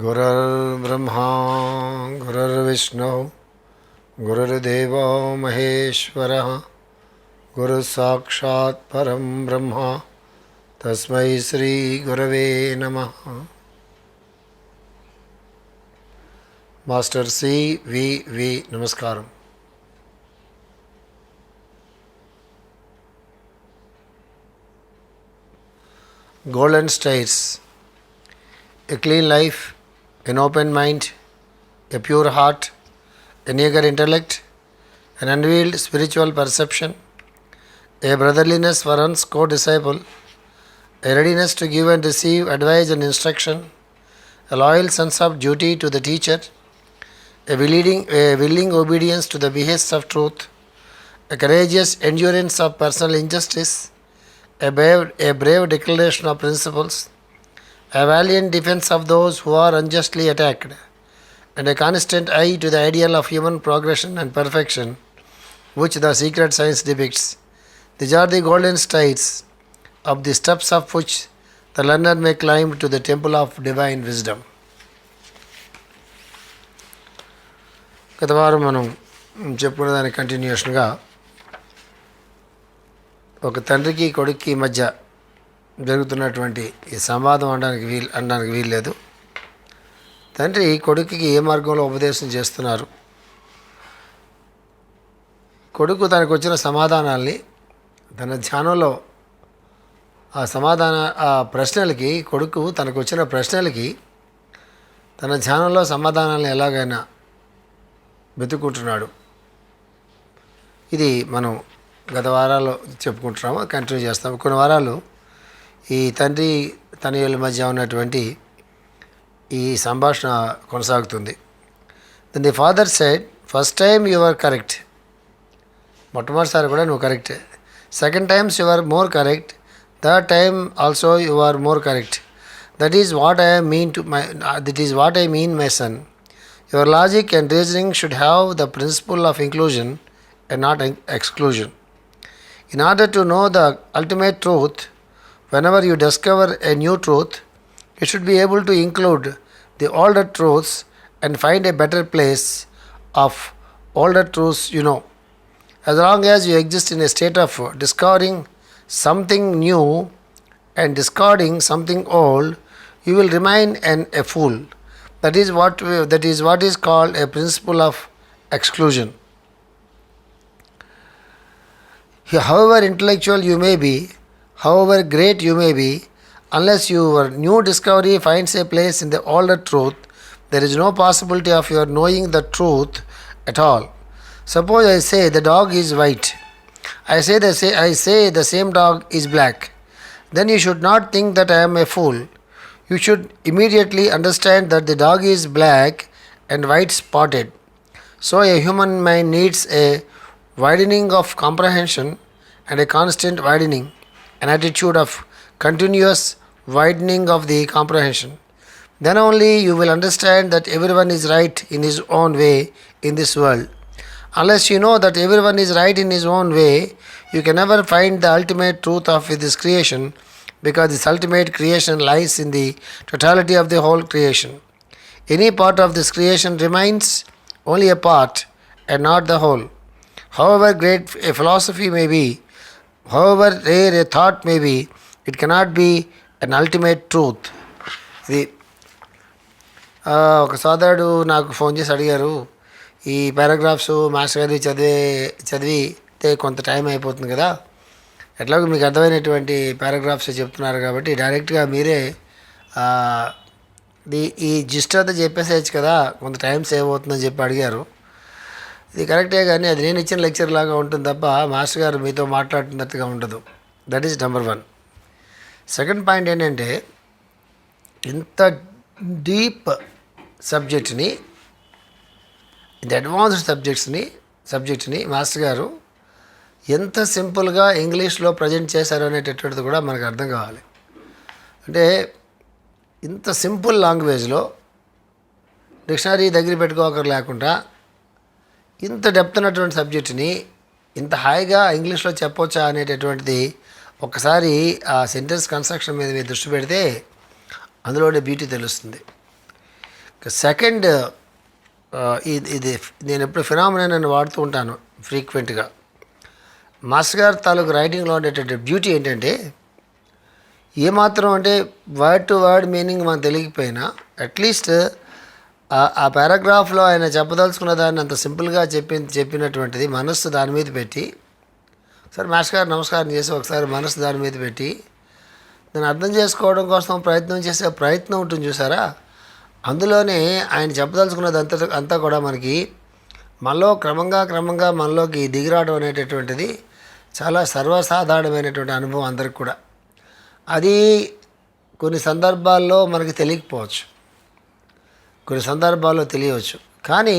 गुरुर्ब्रह्मा गुरुर्विष्णु गुरुर्देवो महेश्वरः गुरुसाक्षात् परं ब्रह्म तस्मै श्री गुरवे नमः. Master CVV नमस्कारम. Golden states: a clean life, an open mind, a pure heart, an eager intellect, an unveiled spiritual perception, a brotherliness for one's co-disciple, a readiness to give and receive advice and instruction, a loyal sense of duty to the teacher, a willing obedience to the behests of truth, a courageous endurance of personal injustice, a brave declaration of principles, a valiant defense of those who are unjustly attacked, and a constant eye to the ideal of human progression and perfection, which the secret science depicts. These are the golden states of the steps of which the learner may climb to the temple of divine wisdom. గత వారం మనం చెప్పుకున్న దాని కంటిన్యూషన్గా ఒక తండ్రికి కొడుక్కి మధ్య జరుగుతున్నటువంటి ఈ సంవాదం అనడానికి వీల్లేదు. తండ్రి కొడుకుకి ఏ మార్గంలో ఉపదేశం చేస్తున్నారు, కొడుకు తనకు వచ్చిన సమాధానాల్ని తన ధ్యానంలో ఆ ప్రశ్నలకి కొడుకు తనకు వచ్చిన ప్రశ్నలకి తన ధ్యానంలో సమాధానాలను ఎలాగైనా వెతుక్కుంటున్నాడు. ఇది మనం గత వారాల్లో చెప్పుకుంటున్నాము, కంటిన్యూ చేస్తాము. కొన్ని వారాలు ఈ తండ్రి తనయుల మధ్య ఉన్నటువంటి ఈ సంభాషణ కొనసాగుతుంది. Then the father said, first time you are correct. మొట్టమొదటిసారి కూడా నువ్వు correct. Second times you are more correct. Third time also you are more correct. That is what I mean my son. Your logic and reasoning should have the principle of inclusion and not exclusion. In order to know the ultimate truth, whenever you discover a new truth, you should be able to include the older truths and find a better place of older truths you know. As long as you exist in a state of discovering something new and discarding something old, you will remain a fool. That is what is called a principle of exclusion. However intellectual you may be, however great you may be, unless your new discovery finds a place in the older truth, there is no possibility of your knowing the truth at all. Suppose I say the dog is white. I say the same dog is black. Then you should not think that I am a fool. You should immediately understand that the dog is black and white spotted. So a human mind needs a widening of comprehension and a constant widening, an attitude of continuous widening of the comprehension. Then only you will understand that everyone is right in his own way in this world. Unless you know that everyone is right in his own way, you can never find the ultimate truth of this creation, because this ultimate creation lies in the totality of the whole creation. Any part of this creation remains only a part and not the whole. However great a philosophy may be, however rare a thought may be, it cannot be an ultimate truth. ఇది ఒక సోదరుడు నాకు phone చేసి అడిగారు, ఈ paragraphs master గారి చదివితే కొంత టైం అయిపోతుంది కదా, ఎట్లాగో మీకు అర్థమైనటువంటి పారాగ్రాఫ్స్ చెప్తున్నారు కాబట్టి డైరెక్ట్గా మీరే ఈ జిస్ట్ అంతా చెప్పేసేయచ్చు కదా, కొంత టైం సేవ్ అవుతుందని చెప్పి అడిగారు. ఇది కరెక్టే, కానీ అది నేను ఇచ్చిన లెక్చర్ లాగా ఉంటుంది తప్ప మాస్టర్ గారు మీతో మాట్లాడుతున్నట్టుగా ఉండదు. That is number 1. Second point ఏంటంటే, ఇంత డీప్ సబ్జెక్ట్ని, ఇంత అడ్వాన్స్డ్ సబ్జెక్ట్ని మాస్టర్ గారు ఎంత సింపుల్గా ఇంగ్లీష్లో ప్రజెంట్ చేశారు అనేటటువంటిది కూడా మనకు అర్థం కావాలి. అంటే ఇంత సింపుల్ లాంగ్వేజ్లో డిక్షనరీ దగ్గర పెట్టుకోకరు లేకుండా ఇంత డెప్త్ ఉన్నటువంటి సబ్జెక్టుని ఇంత హాయిగా ఇంగ్లీష్లో చెప్పొచ్చా అనేటటువంటిది ఒకసారి ఆ సెంటెన్స్ కన్స్ట్రక్షన్ మీద మీరు దృష్టి పెడితే అందులోనే బ్యూటీ తెలుస్తుంది. సెకండ్, ఇది నేను ఎప్పుడు ఫినామినన్ అని వాడుతూ ఉంటాను ఫ్రీక్వెంట్గా. మాస్టర్ గారు తాలూకు రైటింగ్లో ఉండేటటువంటి బ్యూటీ ఏంటంటే, ఏమాత్రం అంటే వర్డ్ టు వర్డ్ మీనింగ్ మనకు తెలియకపోయినా అట్లీస్ట్ ఆ పారాగ్రాఫ్లో ఆయన చెప్పదలుచుకున్న దాన్ని అంత సింపుల్గా చెప్పినటువంటిది మనస్సు దాని మీద పెట్టి, ఒకసారి మాస్టర్ గారు నమస్కారం చేసి ఒకసారి మనస్సు దాని మీద పెట్టి దాన్ని అర్థం చేసుకోవడం కోసం ప్రయత్నం చేసే ప్రయత్నం ఉంటుంది చూసారా, అందులోనే ఆయన చెప్పదలుచుకున్నది అంతా కూడా మనకి మనలో క్రమంగా మనలోకి దిగిరావడం అనేటటువంటిది చాలా సర్వసాధారణమైనటువంటి అనుభవం అందరికి కూడా. అది కొన్ని సందర్భాల్లో మనకి తెలియకపోవచ్చు, కొన్ని సందర్భాల్లో తెలియవచ్చు, కానీ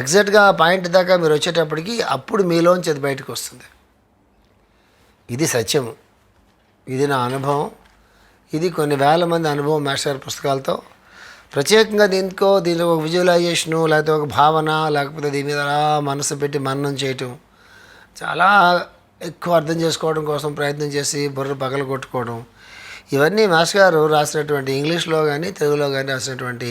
ఎగ్జాక్ట్గా ఆ పాయింట్ దాకా మీరు వచ్చేటప్పటికి అప్పుడు మీలోంచి అది బయటకు వస్తుంది. ఇది సత్యము, ఇది నా అనుభవం, ఇది కొన్ని వేల మంది అనుభవం మాస్టర్ పుస్తకాలతో. ప్రత్యేకంగా దీని ఒక విజువలైజేషను, లేకపోతే ఒక భావన, లేకపోతే దీని మీద అలా మనసు పెట్టి మననం చేయటం, చాలా ఎక్కువ అర్థం చేసుకోవడం కోసం ప్రయత్నం చేసి బుర్ర పగల కొట్టుకోవడం, ఇవన్నీ మాస్టర్ గారు రాసినటువంటి ఇంగ్లీష్లో కానీ తెలుగులో కానీ రాసినటువంటి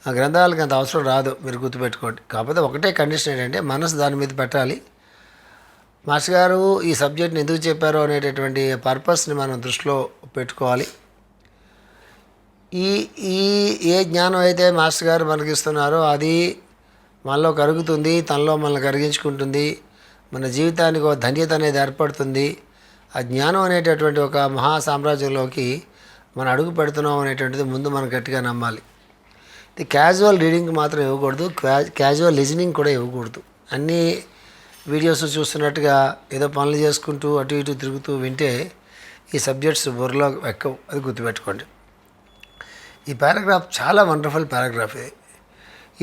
ఆ గ్రంథాలకు అంత అవసరం రాదు, మీరు గుర్తుపెట్టుకోండి. కాకపోతే ఒకటే కండిషన్ ఏంటంటే మనసు దాని మీద పెట్టాలి. మాస్టర్ గారు ఈ సబ్జెక్ట్ని ఎందుకు చెప్పారో అనేటటువంటి పర్పస్ని మనం దృష్టిలో పెట్టుకోవాలి. ఏ జ్ఞానం అయితే మాస్టర్ గారు మనకిస్తున్నారో అది మనలో కరుగుతుంది, తనలో మనల్ని కరిగించుకుంటుంది, మన జీవితానికి ఒక ధన్యత అనేది ఏర్పడుతుంది. ఆ జ్ఞానం అనేటటువంటి ఒక మహా సామ్రాజ్యంలోకి మనం అడుగు పెడుతున్నాం అనేటువంటిది ముందు మనం గట్టిగా నమ్మాలి. ఇది క్యాజువల్ రీడింగ్ మాత్రం ఇవ్వకూడదు, క్యాజువల్ లిజనింగ్ కూడా ఇవ్వకూడదు. అన్నీ వీడియోస్ చూస్తున్నట్టుగా ఏదో పనులు చేసుకుంటూ అటు ఇటు తిరుగుతూ వింటే ఈ సబ్జెక్ట్స్ బుర్రలో ఎక్కవు, అది గుర్తుపెట్టుకోండి. ఈ పారాగ్రాఫ్ చాలా వండర్ఫుల్ పారాగ్రాఫ్.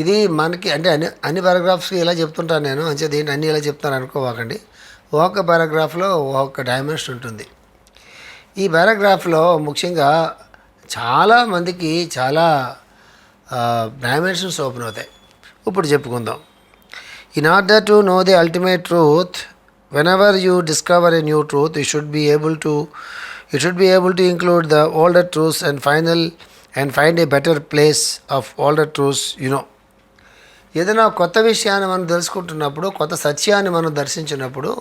ఇది మనకి అంటే అన్ని పారాగ్రాఫ్స్కి ఇలా చెప్తుంటాను నేను, అంచేది ఏంటి అన్నీ ఇలా చెప్తాను అనుకోవాకండి. ఒక్కొక్క పారాగ్రాఫ్లో ఒక్కొక్క డైమెన్షన్ ఉంటుంది. ఈ పారాగ్రాఫ్లో ముఖ్యంగా చాలామందికి చాలా డైమెన్షన్స్ ఓపెన్ అవుతాయి. ఇప్పుడు చెప్పుకుందాం. In order to know the ultimate truth, whenever you discover a new truth, you should be able to include the older truths and find a better place of older truths, ఏదైనా కొత్త విషయాన్ని మనం తెలుసుకుంటున్నప్పుడు, కొత్త సత్యాన్ని మనం దర్శించినప్పుడు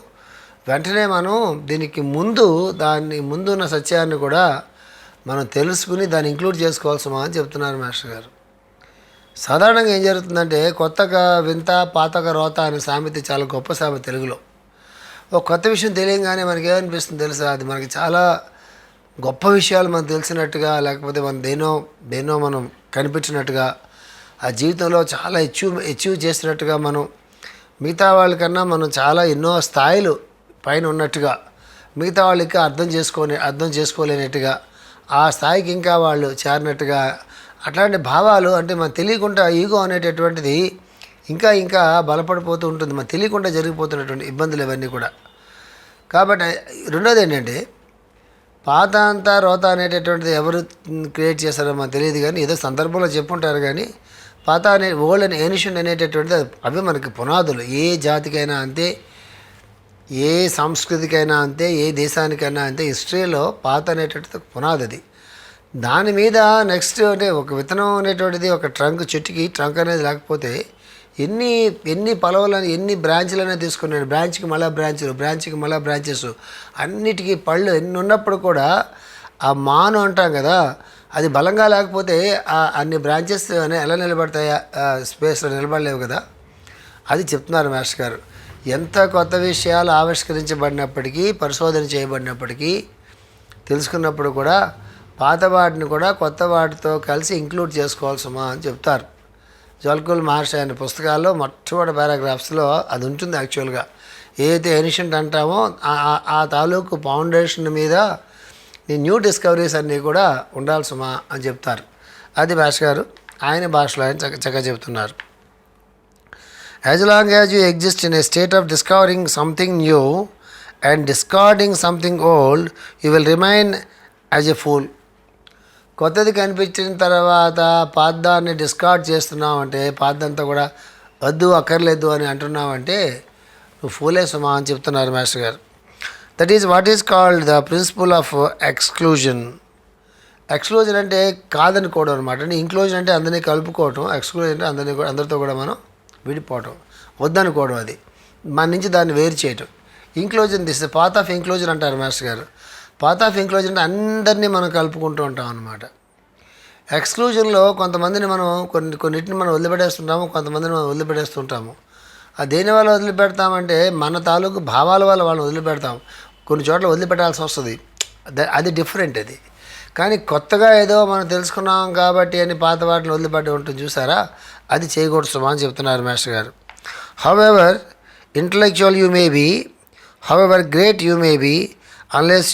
వెంటనే మనం దీనికి దాన్ని ముందున్న సత్యాన్ని కూడా మనం తెలుసుకుని దాన్ని ఇంక్లూడ్ చేసుకోవాల్సమా అని చెప్తున్నారు మాస్టర్ గారు. సాధారణంగా ఏం జరుగుతుందంటే, కొత్తగా వింత పాతక రోత అనే సామెత చాలా గొప్ప సామెత తెలుగులో. ఒక కొత్త విషయం తెలియగానే మనకి ఏమనిపిస్తుంది తెలుసా, అది మనకి చాలా గొప్ప విషయాలు మనకు తెలిసినట్టుగా, లేకపోతే మనం దేనో మనం కనిపించినట్టుగా, ఆ జీవితంలో చాలా అచీవ్ చేసినట్టుగా, మనం మిగతా వాళ్ళకన్నా మనం చాలా ఎన్నో స్థాయిలు పైన ఉన్నట్టుగా, మిగతా వాళ్ళకి అర్థం చేసుకోలేనట్టుగా, ఆ స్థాయికి ఇంకా వాళ్ళు చేరినట్టుగా, అట్లాంటి భావాలు అంటే మనకు తెలియకుండా ఈగో అనేటటువంటిది ఇంకా బలపడిపోతూ ఉంటుంది. మనకు తెలియకుండా జరిగిపోతున్నటువంటి ఇబ్బందులు ఇవన్నీ కూడా. కాబట్టి రెండోది ఏంటంటే, పాత అంతా రోత అనేటటువంటిది ఎవరు క్రియేట్ చేశారో మనకు తెలియదు, కానీ ఏదో సందర్భంలో చెప్పుంటారు. కానీ పాత ఓల్డ్ అండ్ ఏన్షియంట్ అనేటటువంటిది అవి మనకి పునాదులు. ఏ జాతికైనా అంతే, ఏ సంస్కృతికైనా అంతే, ఏ దేశానికైనా అంతే, హిస్టరీలో పాత అనేటటువంటిది పునాది. అది దాని మీద నెక్స్ట్ అంటే ఒక విత్తనం అనేటువంటిది, ఒక చెట్టుకి ట్రంక్ అనేది లేకపోతే ఎన్ని పలవలని, ఎన్ని బ్రాంచ్లనే తీసుకున్నాను, బ్రాంచ్కి మళ్ళీ బ్రాంచెస్, అన్నిటికీ పళ్ళు ఎన్ని ఉన్నప్పుడు కూడా ఆ మాను అంటాం కదా, అది బలంగా లేకపోతే అన్ని బ్రాంచెస్ ఎలా నిలబడతాయి, స్పేస్లో నిలబడలేవు కదా. అది చెప్తున్నారు మాస్టర్ గారు. ఎంత కొత్త విషయాలు ఆవిష్కరించబడినప్పటికీ, పరిశోధన చేయబడినప్పటికీ, తెలుసుకున్నప్పుడు కూడా పాత వాటిని కూడా కొత్త వాటితో కలిసి ఇంక్లూడ్ చేసుకోవాల్సమా అని చెప్తారు. జవల్కుల్ మహర్షి అనే పుస్తకాల్లో మొట్టమొదటి పారాగ్రాఫ్స్లో అది ఉంటుంది. యాక్చువల్గా ఏదైతే ఏన్షియంట్ అంటామో ఆ తాలూకు ఫౌండేషన్ మీద ఈ న్యూ డిస్కవరీస్ అన్నీ కూడా ఉండాలి సుమా అని చెప్తారు. అది భాష గారు ఆయన భాషలో ఆయన చక్కగా చెప్తున్నారు. As long as you exist in a state of discovering something new and discarding something old you will remain as a fool. కొత్తది కనిపించిన తర్వాత పాతదాన్ని డిస్కార్డ్ చేస్తున్నావంటే, పాతదంతా కూడా వద్దు అక్కర్లేదు అని అంటున్నావంటే నువ్వు ఫూలే సుమా అని చెప్తున్నారు మాస్టర్ గారు. That is what is called the principle of exclusion. Exclusion అంటే కాదనుకోవడం అనమాట. అంటే ఇంక్లూజన్ అంటే అందరినీ కలుపుకోవటం, ఎక్స్క్లూజన్ అంటే అందరితో కూడా మనం విడిపోవటం, వద్దనుకోవడం, అది మన నుంచి దాన్ని వేరు చేయటం. Inclusion this path of inclusion అంటారు మాస్టర్ గారు. పాత్ ఆఫ్ ఇంక్లూజన్ అంటే అందరినీ మనం కలుపుకుంటూ ఉంటాం అన్నమాట. ఎక్స్క్లూజన్లో కొంతమందిని మనం కొన్నిటిని మనం వదిలిపెట్టేస్తుంటాము, కొంతమందిని మనం వదిలిపెట్టేస్తుంటాము. అది దేని వల్ల వదిలిపెడతామంటే మన తాలూకు భావాల వల్ల వాళ్ళని వదిలిపెడతాం. కొన్ని చోట్ల వదిలిపెట్టాల్సి వస్తుంది, అది డిఫరెంట్. అది కానీ కొత్తగా ఏదో మనం తెలుసుకున్నాం కాబట్టి అని పాత వాటిని వదిలిపెట్టి ఉంటుంది చూసారా, అది చేయకూడదు సుమా అని చెప్తున్నారు మాస్టర్ గారు. However intellectual you may be, however great you may be, unless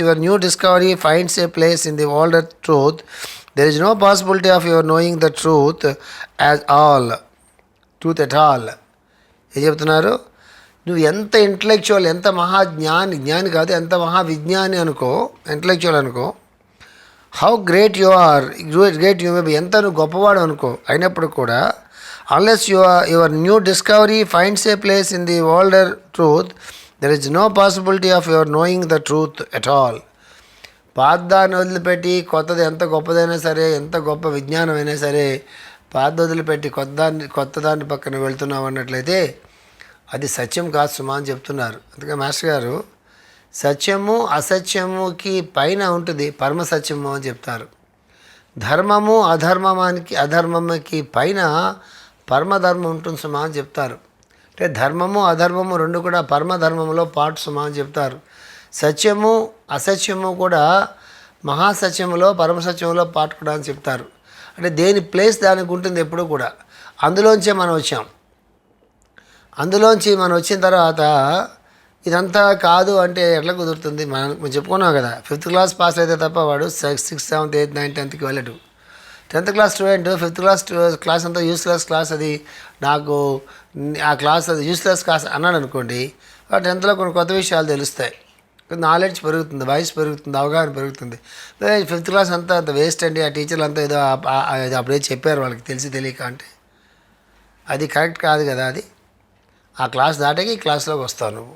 your new discovery finds a place in the older truth, there is no possibility of your knowing the truth at all. ఏం చెప్తున్నారు? నువ్వు ఎంత intellectual, ఎంత జ్ఞాని కాదు, ఎంత మహావిజ్ఞాని అనుకో, intellectual అనుకో, how great you are, great you may be, ఎంత నువ్వు గొప్పవాడు అనుకో, అయినప్పుడు కూడా unless your new discovery finds a place in the older truth, there is no possibility of your knowing the truth at all. పాతదాన్ని వదిలిపెట్టి కొత్తది ఎంత గొప్పదైనా సరే, ఎంత గొప్ప విజ్ఞానం అయినా సరే, పాత వదిలిపెట్టి కొత్తదాన్ని పక్కన వెళ్తున్నావు అన్నట్లయితే అది సత్యం కాదు సుమా అని చెప్తున్నారు. అందుకే మాస్టర్ గారు సత్యము అసత్యముకి పైన ఉంటుంది పరమ సత్యము అని చెప్తారు. ధర్మము అధర్మముకి పైన పరమధర్మం ఉంటుంది సుమా అని చెప్తారు. అంటే ధర్మము అధర్మము రెండు కూడా పరమధర్మంలో పాటు సుమా అని చెప్తారు. సత్యము అసత్యము కూడా మహాసత్యములో పరమసత్యంలో పాటు కూడా అని చెప్తారు. అంటే దేని ప్లేస్ దానికి ఉంటుంది ఎప్పుడు కూడా. అందులోంచి మనం వచ్చిన తర్వాత ఇదంతా కాదు అంటే ఎట్లా కుదురుతుంది? మనం చెప్పుకున్నాం కదా, 5th క్లాస్ పాస్ అయితే తప్ప వాడు 6th, 7th, 8th, 9th, 10th వెళ్ళడు. 10th class student 5th class అంతా యూస్లెస్ క్లాస్, అది నాకు ఆ క్లాస్ అది యూస్లెస్ క్లాస్ అన్నాడు అనుకోండి, 10thలో కొన్ని కొత్త విషయాలు తెలుస్తాయి, నాలెడ్జ్ పెరుగుతుంది, వయసు పెరుగుతుంది, అవగాహన పెరుగుతుంది. 5th క్లాస్ అంతా అంత వేస్ట్ అండి, ఆ టీచర్లు అంతా ఏదో అప్పుడే చెప్పారు వాళ్ళకి తెలిసి తెలియక అంటే అది కరెక్ట్ కాదు కదా. అది ఆ క్లాస్ దాటాక ఈ క్లాస్లోకి వస్తావు నువ్వు,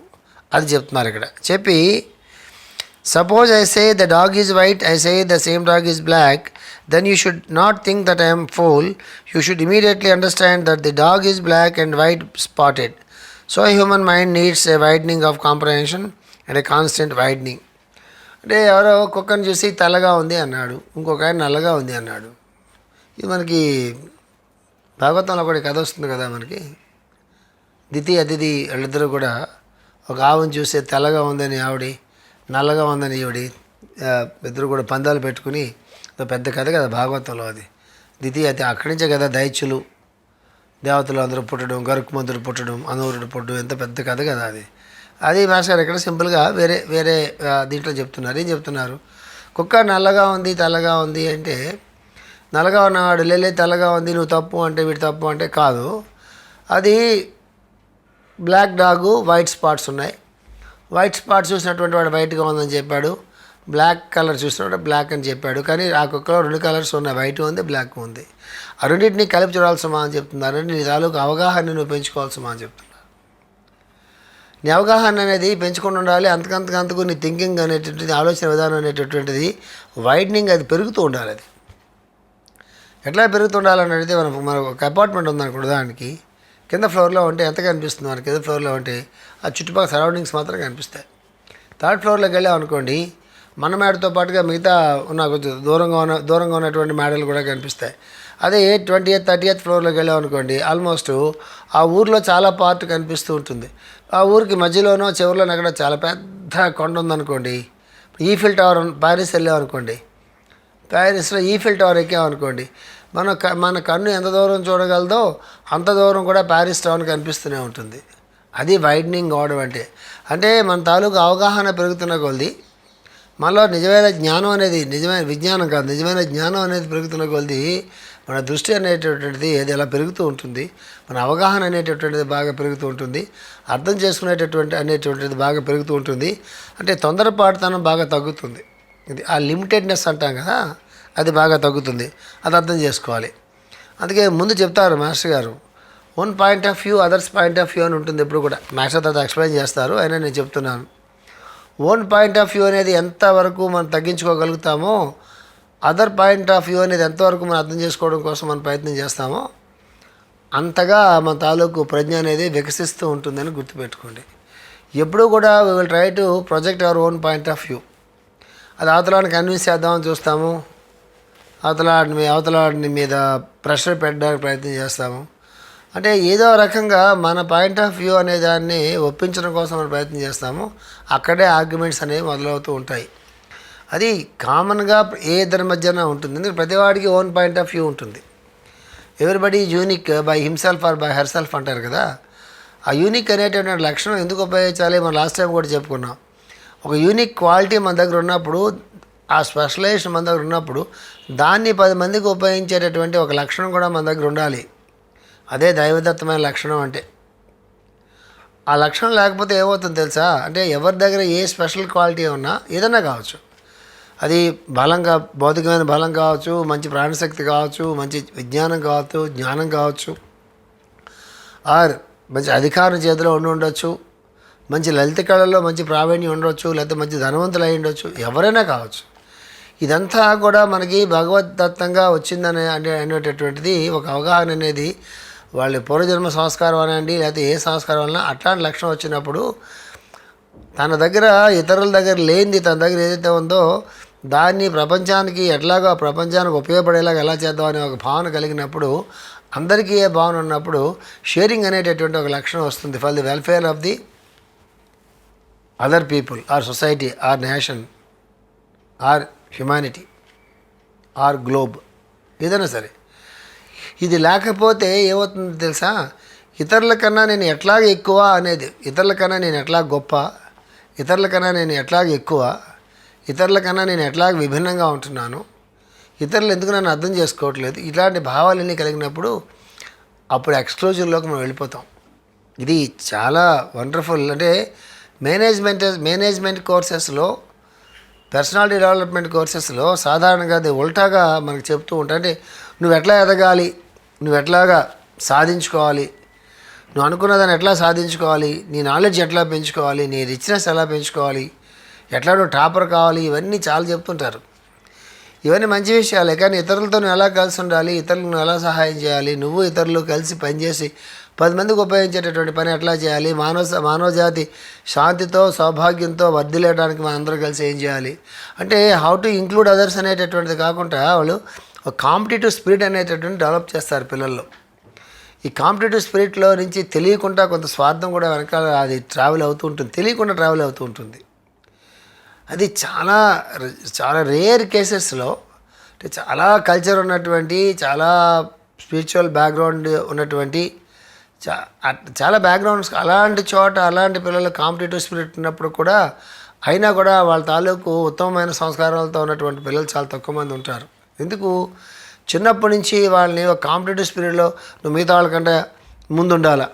అది చెప్తున్నారు ఇక్కడ. చెప్పి suppose I say the dog is white, I say the same dog is black, then you should not think that I am fool. You should immediately understand that the dog is black and white spotted. So a human mind needs a widening of comprehension and a constant widening. అంటే ఎవరో కుక్కని చూసి తెల్లగా ఉంది అన్నాడు, ఇంకొక ఆయన నల్లగా ఉంది అన్నాడు. ఇది మనకి భాగవతంలో కూడా కథ వస్తుంది కదా మనకి. దితి అతిథి వాళ్ళిద్దరూ కూడా ఒక ఆవుని చూసి తెల్లగా ఉందని ఆవిడి, నల్లగా ఉందని ఈవిడి, ఇద్దరు కూడా పందాలు పెట్టుకుని, పెద్ద కథ కదా భాగవతంలో అది. దితి అతి అక్కడి నుంచే కదా దైత్యులు దేవతలు అందరూ పుట్టడం, గరుక్మంతుడు పుట్టడం, అనూరుడు పుట్టడం, ఎంత పెద్ద కథ కదా అది. అది మాస్టర్ ఇక్కడ సింపుల్గా వేరే దీంట్లో చెప్తున్నారు. ఏం చెప్తున్నారు? కుక్క నల్లగా ఉంది తెల్లగా ఉంది అంటే, నల్లగా ఉన్నవాడు లేలే తెల్లగా ఉంది నువ్వు తప్పు అంటే వీడు తప్పు అంటే కాదు, అది బ్లాక్ డాగు వైట్ స్పాట్స్ ఉన్నాయి, వైట్ స్పాట్స్ చూసినటువంటి వాడు వైట్గా ఉందని చెప్పాడు, బ్లాక్ కలర్ చూసినప్పుడు బ్లాక్ అని చెప్పాడు. కానీ ఆ కుక్కలో 2 కలర్స్ ఉన్నాయి, వైట్ ఉంది బ్లాక్ ఉంది. ఆ రెండింటినీ కలిపి చూడాల్సమా అని చెప్తున్నారు. నీ తాలూకు అవగాహన నువ్వు పెంచుకోవాల్సమా అని చెప్తున్నారు. నీ అవగాహన అనేది పెంచుకొని ఉండాలి. అంతకంతకు నీ థింకింగ్ అనేటువంటిది, ఆలోచన విధానం అనేటటువంటిది వైడనింగ్, అది పెరుగుతూ ఉండాలి. అది ఎట్లా పెరుగుతూ ఉండాలని అడిగితే మన ఒక అపార్ట్మెంట్ ఉందనుకోండి, దానికి కింద ఫ్లోర్లో ఉంటే ఎంత కనిపిస్తుంది మనకి? కింద ఫ్లోర్లో ఉంటే ఆ చుట్టుపక్కల సరౌండింగ్స్ మాత్రం కనిపిస్తాయి. 3rd ఫ్లోర్లోకి వెళ్ళామనుకోండి, మన మేడతో పాటుగా మిగతా కొంచెం దూరంగా ఉన్నటువంటి మేడలు కూడా కనిపిస్తాయి. అదే 20th 30th ఫ్లోర్లోకి వెళ్ళామనుకోండి, ఆల్మోస్ట్ ఆ ఊర్లో చాలా పార్ట్ కనిపిస్తూ ఉంటుంది. ఆ ఊరికి మధ్యలోనో చివరిలోనో అక్కడ చాలా పెద్ద కొండ ఉందనుకోండి. ఈఫిల్ టవర్, ప్యారిస్ వెళ్ళామనుకోండి, ప్యారిస్లో ఈఫిల్ టవర్ ఎక్కామనుకోండి, మన కన్ను ఎంత దూరం చూడగలదో అంత దూరం కూడా ప్యారిస్ టౌన్ కనిపిస్తూనే ఉంటుంది. అది వైడనింగ్ అవడం అంటే మన తాలూకు అవగాహన పెరుగుతున్న కొలది మనలో నిజమైన జ్ఞానం అనేది, నిజమైన విజ్ఞానం కాదు, నిజమైన జ్ఞానం అనేది పెరుగుతున్న కొలది మన దృష్టి అనేటటువంటిది ఏది ఎలా పెరుగుతూ ఉంటుంది, మన అవగాహన అనేటటువంటిది బాగా పెరుగుతూ ఉంటుంది, అర్థం అనేటువంటిది బాగా పెరుగుతూ ఉంటుంది. అంటే తొందరపాటుతనం బాగా తగ్గుతుంది. ఇది ఆ లిమిటెడ్నెస్ అంటాం కదా, అది బాగా తగ్గుతుంది. అది అర్థం చేసుకోవాలి. అందుకే ముందు చెప్తారు మాస్టర్ గారు, own point of view others point of view అని ఉంటుంది. ఎప్పుడు కూడా మాస్టర్ తర్వాత ఎక్స్ప్లెయిన్ చేస్తారు, అయినా నేను చెప్తున్నాను. ఓన్ పాయింట్ ఆఫ్ వ్యూ అనేది ఎంతవరకు మనం తగ్గించుకోగలుగుతామో, అదర్ పాయింట్ ఆఫ్ వ్యూ అనేది ఎంతవరకు మనం అర్థం చేసుకోవడం కోసం మనం ప్రయత్నం చేస్తామో అంతగా మన తాలూకు ప్రజ్ఞ అనేది వికసిస్తూ ఉంటుందని గుర్తుపెట్టుకోండి. ఎప్పుడూ కూడా we will try to project our own point of view. అది అవతలాన్ని కన్విన్స్ చేద్దామని చూస్తాము, అవతలాడిని మీద ప్రెషర్ పెట్టడానికి ప్రయత్నం చేస్తాము. అంటే ఏదో రకంగా మన పాయింట్ ఆఫ్ వ్యూ అనే దాన్ని ఒప్పించడం కోసం మనం ప్రయత్నం చేస్తాము. అక్కడే ఆర్గ్యుమెంట్స్ అనేవి మొదలవుతూ ఉంటాయి. అది కామన్గా ఏ ఇద్దరి మధ్యన ఉంటుంది. ఎందుకంటే ప్రతివాడికి ఓన్ పాయింట్ ఆఫ్ వ్యూ ఉంటుంది. Everybody unique by himself or by herself అంటారు కదా. ఆ యూనిక్ అనేటటువంటి లక్షణం ఎందుకు ఉపయోగించాలి, మనం లాస్ట్ టైం కూడా చెప్పుకున్నాం. ఒక యూనిక్ క్వాలిటీ మన దగ్గర ఉన్నప్పుడు, ఆ స్పెషలైజేషన్ మన దగ్గర ఉన్నప్పుడు దాన్ని 10 మందికి ఉపయోగించేటటువంటి ఒక లక్షణం కూడా మన దగ్గర ఉండాలి. అదే దైవదత్తమైన లక్షణం అంటే. ఆ లక్షణం లేకపోతే ఏమవుతుందో తెలుసా, అంటే ఎవరి దగ్గర ఏ స్పెషల్ క్వాలిటీ ఉన్నా ఏదైనా కావచ్చు, అది బలంగా భౌతికమైన బలం కావచ్చు, మంచి ప్రాణశక్తి కావచ్చు, మంచి విజ్ఞానం కావచ్చు, జ్ఞానం కావచ్చు, ఆర్ మంచి అధికారం చేతిలో ఉండొచ్చు, మంచి లలిత కళల్లో మంచి ప్రావీణ్యం ఉండొచ్చు, లేకపోతే మంచి ధనవంతులు అయి ఉండొచ్చు, ఎవరైనా కావచ్చు. ఇదంతా కూడా మనకి భగవద్దత్తంగా వచ్చిందని అనేటటువంటిది ఒక అవగాహన అనేది వాళ్ళ పూర్వజన్మ సంస్కారం అనండి, లేకపోతే ఏ సంస్కారం వలన అట్లాంటి లక్షణం వచ్చినప్పుడు తన దగ్గర ఇతరుల దగ్గర లేనిది తన దగ్గర ఏదైతే ఉందో దాన్ని ప్రపంచానికి ఎట్లాగో ప్రపంచానికి ఉపయోగపడేలాగా ఎలా చేద్దామనే ఒక భావన కలిగినప్పుడు, అందరికీ ఏ భావన ఉన్నప్పుడు షేరింగ్ అనేటటువంటి ఒక లక్షణం వస్తుంది. For the welfare of the other people or society or nation or humanity or globe, ఏదైనా సరే. ఇది లేకపోతే ఏమవుతుందో తెలుసా, ఇతరుల కన్నా నేను ఎట్లాగ ఎక్కువ అనేది, ఇతరుల కన్నా నేను ఎట్లా గొప్ప, ఇతరుల కన్నా నేను ఎట్లాగ ఎక్కువ, ఇతరుల కన్నా నేను ఎట్లాగ విభిన్నంగా ఉంటున్నాను, ఇతరులు ఎందుకు నన్ను అర్థం చేసుకోవట్లేదు, ఇలాంటి భావాలన్నీ కలిగినప్పుడు అప్పుడు ఎక్స్క్లూజివ్లోకి మనం వెళ్ళిపోతాం. ఇది చాలా వండర్ఫుల్. అంటే మేనేజ్మెంట్ కోర్సెస్లో, పర్సనాలిటీ డెవలప్మెంట్ కోర్సెస్లో సాధారణంగా అది ఉల్టాగా మనకు చెప్తూ ఉంటాయి. అంటే నువ్వు ఎట్లా ఎదగాలి, నువ్వు ఎట్లాగా సాధించుకోవాలి, నువ్వు అనుకున్నదాన్ని ఎట్లా సాధించుకోవాలి, నీ నాలెడ్జ్ ఎట్లా పెంచుకోవాలి, నీ రిచ్నెస్ ఎలా పెంచుకోవాలి, ఎట్లా నువ్వు టాపర్ కావాలి, ఇవన్నీ చాలా చెప్తుంటారు. ఇవన్నీ మంచి విషయాలే. కానీ ఇతరులతో నువ్వు ఎలా కలిసి ఉండాలి, ఇతరులకు నువ్వు ఎలా సహాయం చేయాలి, నువ్వు ఇతరులు కలిసి పనిచేసి 10 మందికి ఉపయోగించేటటువంటి పని ఎట్లా చేయాలి, మానవజాతి శాంతితో సౌభాగ్యంతో వర్ధిల్లేయడానికి మనం అందరూ కలిసి ఏం చేయాలి అంటే హౌ టు ఇంక్లూడ్ అదర్స్ అనేటటువంటిది కాకుండా వాళ్ళు ఒక కాంపిటేటివ్ స్పిరిట్ అనేటటువంటి డెవలప్ చేస్తారు పిల్లల్లో. ఈ కాంపిటేటివ్ స్పిరిట్లో నుంచి తెలియకుండా కొంత స్వార్థం కూడా వెనకాల అది ట్రావెల్ అవుతూ ఉంటుంది, తెలియకుండా ట్రావెల్ అవుతూ ఉంటుంది. అది చాలా చాలా రేర్ కేసెస్లో, అంటే చాలా కల్చర్ ఉన్నటువంటి, చాలా స్పిరిచువల్ బ్యాక్గ్రౌండ్ ఉన్నటువంటి చాలా బ్యాక్గ్రౌండ్స్ అలాంటి చోట అలాంటి పిల్లలు కాంపిటేటివ్ స్పిరిట్ ఉన్నప్పుడు కూడా అయినా కూడా వాళ్ళ తాలూకు ఉత్తమమైన సంస్కారాలతో ఉన్నటువంటి పిల్లలు చాలా తక్కువ మంది ఉంటారు. ఎందుకు, చిన్నప్పటి నుంచి వాళ్ళని ఒక కాంపిటేటివ్ స్పిరిట్లో నువ్వు మిగతా వాళ్ళకంటే ముందు ఉండాలా,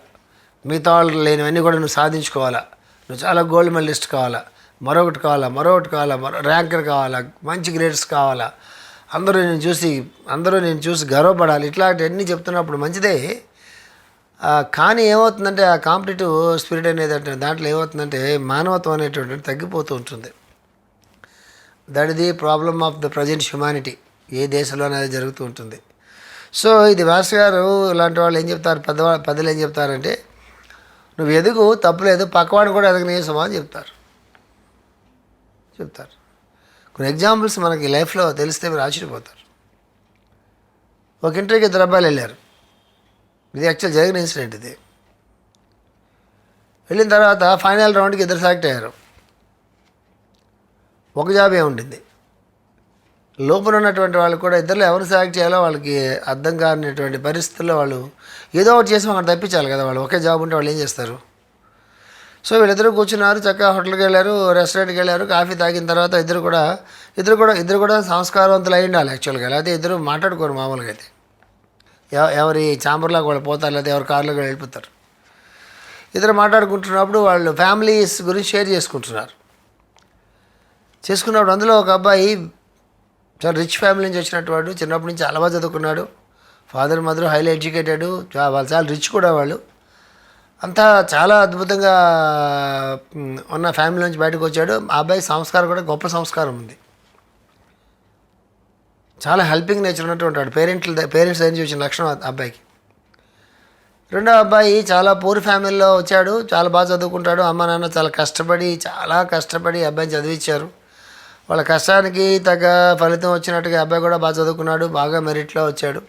మిగతా వాళ్ళు లేనివన్నీ కూడా నువ్వు సాధించుకోవాలా, నువ్వు చాలా గోల్డ్ మెడలిస్ట్ కావాలా, మరొకటి కావాలా, ర్యాంకర్ కావాలా, మంచి గ్రేడ్స్ కావాలా, అందరూ నేను చూసి గర్వపడాలి, ఇట్లాంటివన్నీ చెప్తున్నప్పుడు మంచిదే. కానీ ఏమవుతుందంటే ఆ కాంపిటేటివ్ స్పిరిట్ అనేది అంటే దాంట్లో ఏమవుతుందంటే మానవత్వం అనేటువంటి తగ్గిపోతూ ఉంటుంది. That is the problem of the present humanity. ఏ దేశంలో అనేది జరుగుతూ ఉంటుంది. సో ఇది వ్యాస్ గారు ఇలాంటి వాళ్ళు ఏం చెప్తారు, పెద్దలు ఏం చెప్తారంటే నువ్వు ఎదుగు తప్పులేదు, పక్కవాడిని కూడా ఎదగనీయసమా అని చెప్తారు. కొన్ని ఎగ్జాంపుల్స్ మనకి లైఫ్లో తెలిస్తే మీరు ఆశ్చర్యపోతారు. ఒక ఇంటర్వ్యూకి 2 అబ్బాయిలు వెళ్ళారు. ఇది యాక్చువల్ జరిగిన ఇన్సిడెంట్. ఇది వెళ్ళిన తర్వాత ఫైనల్ రౌండ్కి 2 సెలెక్ట్ అయ్యారు. ఒక జాబే ఉండింది. లోపల ఉన్నటువంటి వాళ్ళు కూడా ఇద్దరు ఎవరు సెలెక్ట్ చేయాలో వాళ్ళకి అర్థం కానిటువంటి పరిస్థితుల్లో వాళ్ళు ఏదో ఒకటి చేసి అక్కడ తప్పించాలి కదా. వాళ్ళు ఒకే జాబ్ ఉంటే వాళ్ళు ఏం చేస్తారు? సో వీళ్ళిద్దరూ కూర్చున్నారు, చక్కగా హోటల్కి వెళ్ళారు, రెస్టారెంట్కి వెళ్ళారు, కాఫీ తాగిన తర్వాత ఇద్దరు కూడా సంస్కారవంతులు అయి ఉండాలి యాక్చువల్గా. లేకపోతే ఇద్దరు మాట్లాడుకోరు మామూలుగా అయితే. ఎవరి ఛాంబర్లోకి వాళ్ళు పోతారు, లేకపోతే ఎవరి కార్లోకి వెళ్ళిపోతారు. ఇద్దరు మాట్లాడుకుంటున్నప్పుడు వాళ్ళు ఫ్యామిలీస్ గురించి షేర్ చేసుకున్నప్పుడు అందులో ఒక అబ్బాయి చాలా రిచ్ ఫ్యామిలీ నుంచి వచ్చినట్టు వాడు, చిన్నప్పటి నుంచి చాలా బాగా చదువుకున్నాడు, ఫాదర్ మదర్ హైలీ ఎడ్యుకేటెడ్, వాళ్ళు చాలా రిచ్ కూడా. వాళ్ళు అంతా చాలా అద్భుతంగా ఉన్న ఫ్యామిలీ నుంచి బయటకు వచ్చాడు. ఆ అబ్బాయి సంస్కారం కూడా గొప్ప సంస్కారం ఉంది, చాలా హెల్పింగ్ నేచర్ ఉన్నట్టు ఉంటాడు. పేరెంట్స్ దగ్గర నుంచి వచ్చిన లక్షణం అబ్బాయికి. రెండో అబ్బాయి చాలా పూర్ ఫ్యామిలీలో వచ్చాడు, చాలా బాగా చదువుకుంటాడు. అమ్మ నాన్న చాలా కష్టపడి అబ్బాయిని చదివించారు. వాళ్ళ కష్టానికి తగ్గ ఫలితం వచ్చినట్టుగా అబ్బాయి కూడా బాగా చదువుకున్నాడు, బాగా మెరిట్లో వచ్చాడు.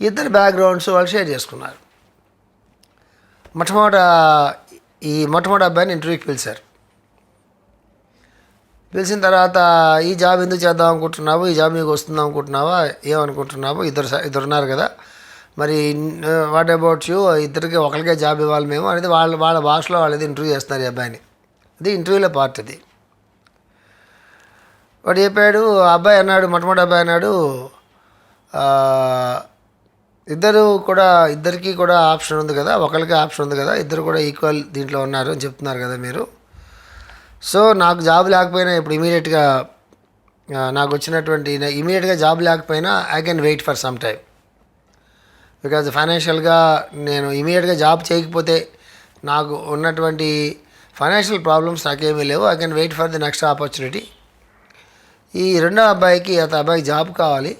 ఇద్దరు బ్యాక్గ్రౌండ్స్ వాళ్ళు షేర్ చేసుకున్నారు. మొట్టమొదటి అబ్బాయిని ఇంటర్వ్యూకి పిలిచారు. పిలిచిన తర్వాత ఈ జాబ్ ఎందుకు చేద్దాం అనుకుంటున్నావు, ఈ జాబ్ నీకు వస్తుందాం అనుకుంటున్నావా, ఏమనుకుంటున్నావు, ఇద్దరు ఉన్నారు కదా, మరి వాట్ అబౌట్ యూ, ఇద్దరికి ఒకరికే జాబ్ ఇవ్వాలి మేము అనేది వాళ్ళ భాషలో వాళ్ళది ఇంటర్వ్యూ చేస్తున్నారు ఈ అబ్బాయిని. అది ఇంటర్వ్యూలో పార్ట్. అది వాడు చెప్పాడు. అబ్బాయి అన్నాడు, మొట్టమొదటి అబ్బాయి అన్నాడు, ఇద్దరికి కూడా ఆప్షన్ ఉంది కదా, ఒకరికి ఆప్షన్ ఉంది కదా, ఇద్దరు కూడా ఈక్వల్ దీంట్లో ఉన్నారు అని చెప్తున్నారు కదా మీరు. సో నాకు జాబ్ లేకపోయినా ఇప్పుడు ఇమీడియట్గా నాకు వచ్చినటువంటి ఇమీడియట్గా జాబ్ లేకపోయినా I can wait for some time, because ఫైనాన్షియల్గా నేను ఇమీడియట్గా జాబ్ చేయకపోతే నాకు ఉన్నటువంటి ఫైనాన్షియల్ ప్రాబ్లమ్స్ నాకేమీ లేవు. I can wait for the next opportunity. ఈ రెండో అబ్బాయికి అబ్బాయికి జాబ్ కావాలి,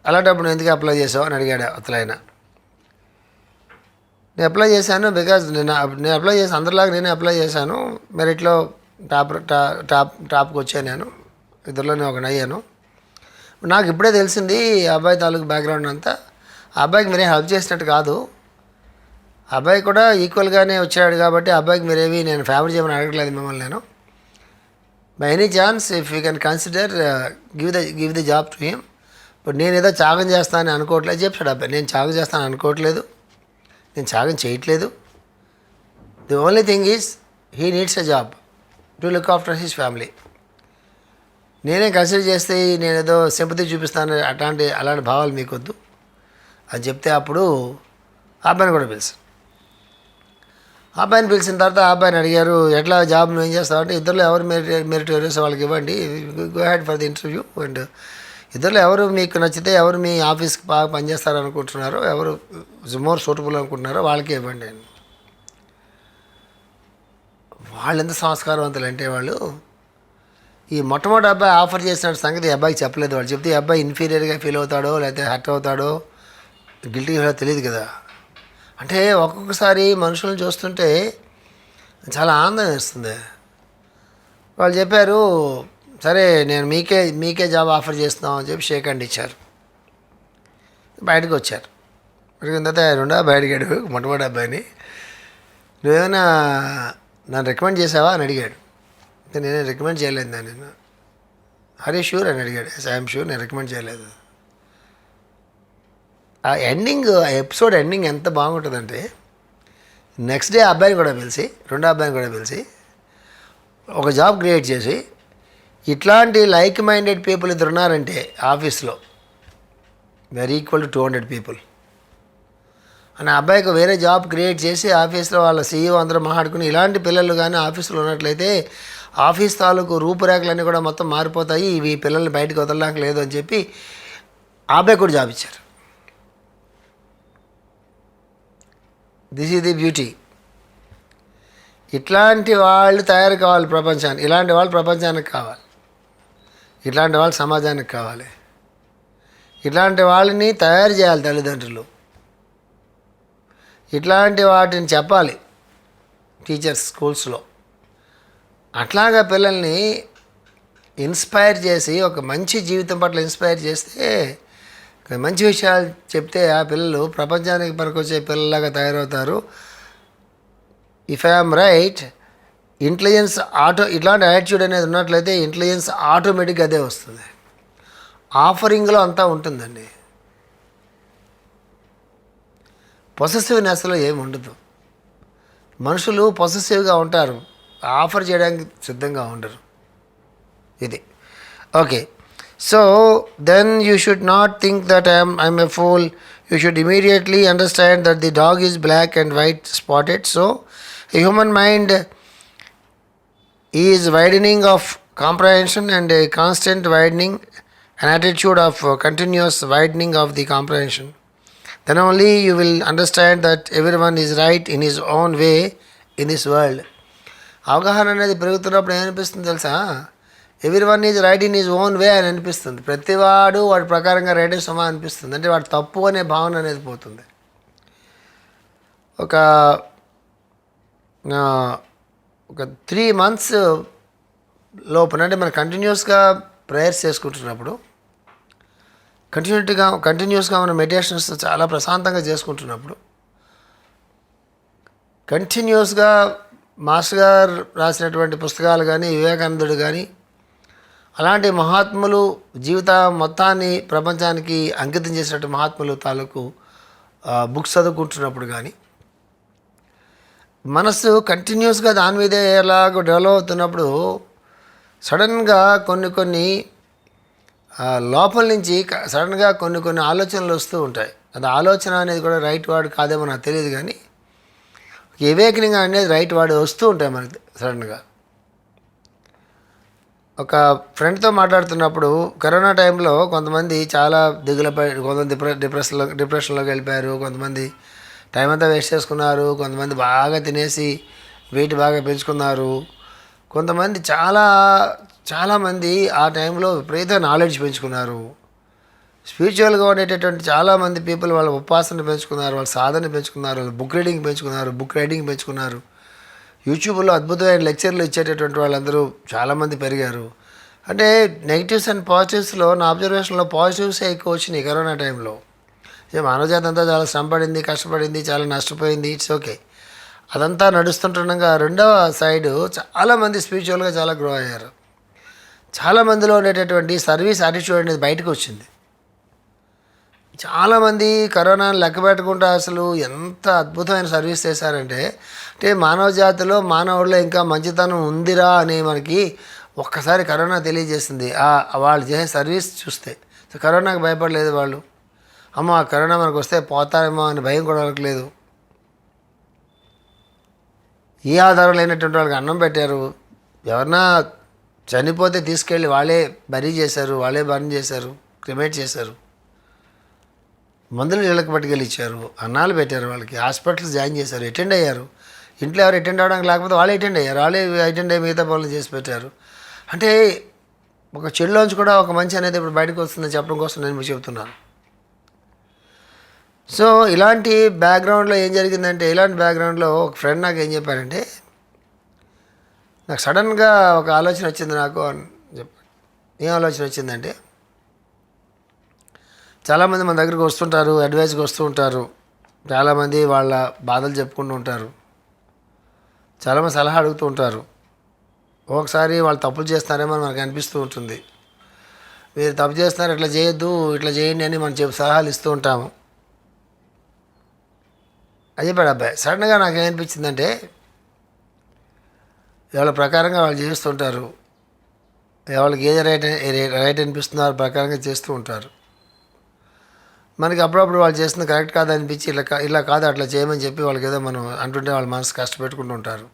అలాంటప్పుడు ఎందుకు అప్లై చేసావు అని అడిగాడు అతలైన. నేను అప్లై చేశాను బికాజ్ నేను అప్లై చేసి అందరిలాగా నేనే అప్లై చేశాను, మెరిట్లో టాప్కి వచ్చాను, నేను ఇద్దరిలోనే ఒకటి అయ్యాను. నాకు ఇప్పుడే తెలిసింది అబ్బాయి తాలూకు బ్యాక్గ్రౌండ్ అంతా. ఆ అబ్బాయికి మీరేం హెల్ప్ చేసినట్టు కాదు, అబ్బాయి కూడా ఈక్వల్గానే వచ్చాడు కాబట్టి అబ్బాయికి మీరేవి నేను ఫేవర్ చేయమని అడగట్లేదు మిమ్మల్ని నేను. By any chance if you can consider give the job to him. ఇప్పుడు నేను ఏదో త్యాగం చేస్తానని అనుకోవట్లేదు చెప్పాడు అబ్బాయి. నేను త్యాగం చేస్తాను అనుకోవట్లేదు, నేను త్యాగం చేయట్లేదు. The only thing is he needs a job to look after his family. నేనే కన్సిడర్ చేస్తే నేను ఏదో సింపతి చూపిస్తాను, అలాంటి భావాలు మీకొద్దు అని చెప్తే అప్పుడు ఆ అబ్బాయిని కూడా పిలిచాను. ఆ అబ్బాయిని పిలిచిన తర్వాత ఆ అబ్బాయిని అడిగారు, ఎట్లా జాబ్ నువ్వు ఏం చేస్తావు అంటే, ఇద్దరులో ఎవరు మెరిటోరియస్ వాళ్ళకి ఇవ్వండి, go head for the interview. And ఇద్దరులో ఎవరు మీకు నచ్చితే, ఎవరు మీ ఆఫీస్కి బాగా పనిచేస్తారు అనుకుంటున్నారో, ఎవరు మోర్ సూటబుల్ అనుకుంటున్నారో వాళ్ళకే ఇవ్వండి అని. వాళ్ళు ఎంత సంస్కారవంతులు అంటే, వాళ్ళు ఈ మొట్టమొదటి అబ్బాయి ఆఫర్ చేసిన సంగతి అబ్బాయికి చెప్పలేదు. వాళ్ళు చెప్తే ఈ అబ్బాయి ఇన్ఫీరియర్గా ఫీల్ అవుతాడో లేకపోతే హర్ట్ అవుతాడో గిల్టీ తెలియదు కదా. అంటే ఒక్కొక్కసారి మనుషులను చూస్తుంటే చాలా ఆనందం వేస్తుంది. వాళ్ళు చెప్పారు, సరే నేను మీకే జాబ్ ఆఫర్ చేస్తున్నాం అని చెప్పి షేక్ హ్యాండ్ ఇచ్చారు. బయటకు వచ్చారు. అడిగిన తర్వాత రెండో అబ్బాయి అడిగాడు మొట్టమొదటి అబ్బాయిని, నువ్వేమైనా నన్ను రికమెండ్ చేసావా అని అడిగాడు. నేనే రికమెండ్ చేయలేదు నేను. హరీ షూర్ అని అడిగాడు. ఐఎమ్ షూర్, నేను రికమెండ్ చేయలేదు. ఆ ఎపిసోడ్ ఎండింగ్ ఎంత బాగుంటుందంటే, నెక్స్ట్ డే అబ్బాయిని కూడా పిలిచి, రెండో అబ్బాయిని కూడా పిలిచి ఒక జాబ్ క్రియేట్ చేసి, ఇట్లాంటి లైక్ మైండెడ్ పీపుల్ ఇద్దరు ఉన్నారంటే ఆఫీస్లో వెరీ ఈక్వల్ టు 200 పీపుల్ అని అబ్బాయికి వేరే జాబ్ క్రియేట్ చేసి ఆఫీస్లో వాళ్ళ సీఈఓ అందరూ మాట్లాడుకుని, ఇలాంటి పిల్లలు కానీ ఆఫీస్లో ఉన్నట్లయితే ఆఫీస్ తాలూకు రూపురేఖలన్నీ కూడా మొత్తం మారిపోతాయి, ఇవి పిల్లల్ని బయటకు వదలడానికి లేదు అని చెప్పి ఆ అబ్బాయి కూడా జాబ్ ఇచ్చారు. This is the beauty. ఇట్లాంటి వాళ్ళు తయారు కావాలి ప్రపంచానికి, ఇలాంటి వాళ్ళు ప్రపంచానికి కావాలి, ఇట్లాంటి వాళ్ళు సమాజానికి కావాలి, ఇట్లాంటి వాళ్ళని తయారు చేయాలి తల్లిదండ్రులు, ఇట్లాంటి వాటిని చెప్పాలి టీచర్స్ స్కూల్స్లో. అట్లాగా పిల్లల్ని ఇన్స్పైర్ చేసి ఒక మంచి జీవితం పట్ల ఇన్స్పైర్ చేస్తే, మంచి విషయాలు చెప్తే ఆ పిల్లలు ప్రపంచానికి పనికొచ్చే పిల్లలాగా తయారవుతారు. ఇఫ్ ఐఎమ్ రైట్, ఇంటెలిజెన్స్ ఇట్లాంటి యాటిట్యూడ్ అనేది ఉన్నట్లయితే ఇంటెలిజెన్స్ ఆటోమేటిక్గా అదే వస్తుంది. ఆఫరింగ్లో అంతా ఉంటుందండి. పొసెసివ్నెస్లో ఏమి ఉండదు. మనుషులు పొసెసివ్గా ఉంటారు, ఆఫర్ చేయడానికి సిద్ధంగా ఉండరు. ఇది okay. So then you should not think that I'm a fool. You should immediately understand that the dog is black and white spotted. So a human mind is widening of comprehension and a constant widening, an attitude of continuous widening of the comprehension. Then only you will understand that everyone is right in his own way in this world. అవగాహన అనేది పెరుగుతున్నప్పుడు ఏమనిపిస్తుంది తెలుసా? Everyone is right in his own way అని అనిపిస్తుంది. ప్రతివాడు వాడి ప్రకారంగా రైట్ సుమా అనిపిస్తుంది. అంటే వాడు తప్పు అనే భావన అనేది పోతుంది. ఒక 3 months లోపల అంటే మనం కంటిన్యూస్గా ప్రేయర్స్ చేసుకుంటున్నప్పుడు, కంటిన్యూస్గా మనం మెడిటేషన్స్ చాలా ప్రశాంతంగా చేసుకుంటున్నప్పుడు, కంటిన్యూస్గా మాస్టర్ గారు రాసినటువంటి పుస్తకాలు కానీ, వివేకానందుడు కానీ, అలాంటి మహాత్ములు జీవిత మొత్తాన్ని ప్రపంచానికి అంకితం చేసినట్టు మహాత్ములు తాలూకు బుక్స్ చదువుకుంటున్నప్పుడు కానీ, మనసు కంటిన్యూస్గా దాని మీదే ఎలాగో డెవలప్ అవుతున్నప్పుడు సడన్గా కొన్ని లోపల నుంచి సడన్గా కొన్ని ఆలోచనలు వస్తూ ఉంటాయి. అది ఆలోచన అనేది కూడా రైట్ వర్డ్ కాదేమో నాకు తెలియదు, కానీ ఎవేకనింగ్ అనేది రైట్ వర్డ్ వస్తూ ఉంటాయి మనకి సడన్గా. ఒక ఫ్రెండ్తో మాట్లాడుతున్నప్పుడు కరోనా టైంలో కొంతమంది చాలా దిగులపై, కొంతమంది డిప్రెషన్లోకి వెళ్ళిపోయారు, కొంతమంది టైం అంతా వేస్ట్ చేసుకున్నారు, కొంతమంది బాగా తినేసి వెయిట్ బాగా పెంచుకున్నారు, కొంతమంది చాలామంది ఆ టైంలో విపరీత నాలెడ్జ్ పెంచుకున్నారు. స్పిరిచువల్గా ఉండేటటువంటి చాలామంది పీపుల్ వాళ్ళ ఉపాసన పెంచుకున్నారు, వాళ్ళ సాధన పెంచుకున్నారు, వాళ్ళ బుక్ రైటింగ్ పెంచుకున్నారు. యూట్యూబ్లో అద్భుతమైన లెక్చర్లు ఇచ్చేటటువంటి వాళ్ళందరూ చాలామంది పెరిగారు. అంటే నెగిటివ్స్ అండ్ పాజిటివ్స్లో నా అబ్జర్వేషన్లో పాజిటివ్సే ఎక్కువ వచ్చినాయి కరోనా టైంలో. మానవజాతి అంతా చాలా శ్రమపడింది, కష్టపడింది, చాలా నష్టపోయింది. It's okay. అదంతా నడుస్తుండగా రెండవ సైడు చాలామంది స్పిరిచువల్గా చాలా గ్రో అయ్యారు. చాలామందిలో ఉండేటటువంటి సర్వీస్ యాటిట్యూడ్ అనేది బయటకు వచ్చింది. చాలామంది కరోనాను లెక్క పెట్టకుండా అసలు ఎంత అద్భుతమైన సర్వీస్ చేశారంటే, మానవ జాతిలో మానవుల్లో ఇంకా మంచితనం ఉందిరా అని మనకి ఒక్కసారి కరోనా తెలియజేసింది. వాళ్ళు చేసే సర్వీస్ చూస్తే. సో కరోనాకు భయపడలేదు వాళ్ళు. అమ్మ కరోనా మనకు వస్తే పోతారేమో అని భయం కూడా వాళ్ళకి లేదు. ఏ ఆధారం లేనటువంటి వాళ్ళకి అన్నం పెట్టారు. ఎవరన్నా చనిపోతే తీసుకెళ్ళి వాళ్ళే బరీ చేశారు, వాళ్ళే బర్న్ చేశారు, క్రిమేట్ చేశారు. మందులు ఇళ్ళకి పట్టుకెళ్ళి ఇచ్చారు, అన్నాలు పెట్టారు, వాళ్ళకి హాస్పిటల్స్ జాయిన్ చేశారు, అటెండ్ అయ్యారు. ఇంట్లో ఎవరు అటెండ్ అవ్వడానికి లేకపోతే వాళ్ళే అటెండ్ అయ్యారు, వాళ్ళే అటెండ్ అయ్యి మిగతా పనులు చేసి పెట్టారు. అంటే ఒక చెడులోంచి కూడా ఒక మంచి అనేది ఇప్పుడు బయటకు వస్తుందని చెప్పడం కోసం నేను మీకు చెబుతున్నాను. సో ఇలాంటి బ్యాక్గ్రౌండ్లో ఏం జరిగిందంటే, ఇలాంటి బ్యాక్గ్రౌండ్లో ఒక ఫ్రెండ్ నాకు ఏం చెప్పారంటే, నాకు సడన్గా ఒక ఆలోచన వచ్చింది నాకు అని చెప్పాను. ఏం ఆలోచన వచ్చిందంటే, చాలామంది మన దగ్గరికి వస్తుంటారు, అడ్వైస్కి వస్తూ ఉంటారు, చాలామంది వాళ్ళ బాధలు చెప్పుకుంటూ ఉంటారు, చాలామంది సలహా అడుగుతూ ఉంటారు. ఒకసారి వాళ్ళు తప్పులు చేస్తారేమో మనకు అనిపిస్తూ ఉంటుంది. మీరు తప్పు చేస్తున్నారు, ఇట్లా చేయొద్దు, ఇట్లా చేయండి అని మనం సలహాలు ఇస్తూ ఉంటాము. అది చెప్పాడు అబ్బాయి. సడన్గా నాకు ఏమనిపించిందంటే, వాళ్ళ ప్రకారంగా వాళ్ళు చేస్తుంటారు, వాళ్ళకి ఏది రైట్ అనిపిస్తుందో వాళ్ళ ప్రకారంగా చేస్తూ ఉంటారు. మనకి అప్పుడప్పుడు వాళ్ళు చేస్తుంది కరెక్ట్ కాదు అనిపించి ఇలా కాదు అట్లా చేయమని చెప్పి వాళ్ళకి ఏదో మనం అంటుంటే వాళ్ళ మనసు కష్టపెట్టుకుంటూ ఉంటారు.